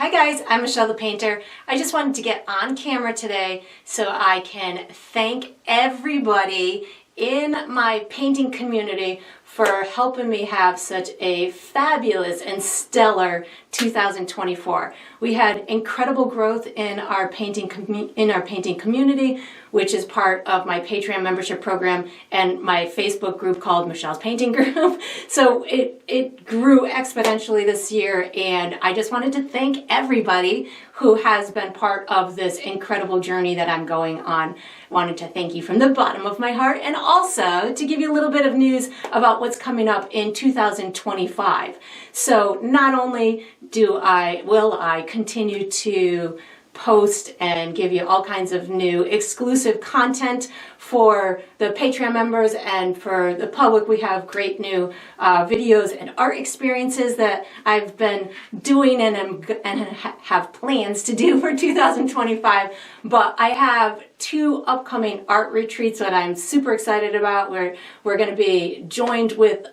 Hi guys, I'm Michelle the Painter. I just wanted to get on camera today so I can thank everybody in my painting community for helping me have such a fabulous and stellar 2024. We had incredible growth in our painting community, which is part of my Patreon membership program and my Facebook group called Michelle's Painting Group. So it grew exponentially this year, and I just wanted to thank everybody who has been part of this incredible journey that I'm going on. Wanted to thank you from the bottom of my heart, and also to give you a little bit of news about what's coming up in 2025. So not only will I continue to post and give you all kinds of new exclusive content for the Patreon members, and for the public we have great new videos and art experiences that I've been doing and have plans to do for 2025. But I have two upcoming art retreats that I'm super excited about. We're going to be joined with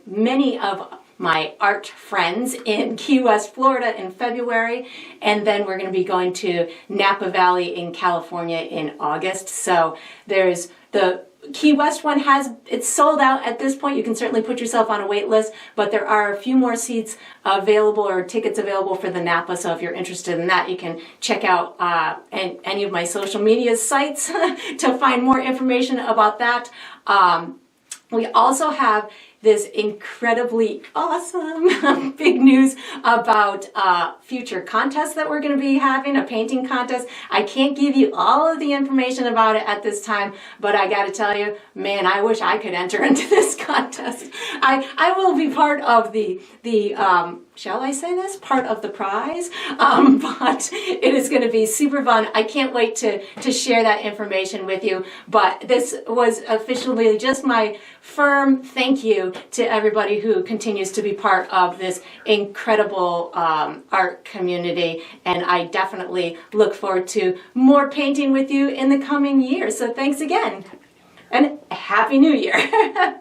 many of my art friends in Key West, Florida in February, and then we're going to be going to Napa Valley in California in August. So there's the Key West one it's sold out at this point. You can certainly put yourself on a wait list, but there are a few more seats available or tickets available for the Napa. So if you're interested in that, you can check out any of my social media sites to find more information about that. We also have this incredibly awesome big news about future contests that we're going to be having, a painting contest. I can't give you all of the information about it at this time, but I got to tell you, man, I wish I could enter into this contest. I will be part of the shall I say this? Part of the prize, but it is going to be super fun. I can't wait to share that information with you, but this was officially just my firm thank you to everybody who continues to be part of this incredible art community, and I definitely look forward to more painting with you in the coming years. So thanks again, and Happy New Year!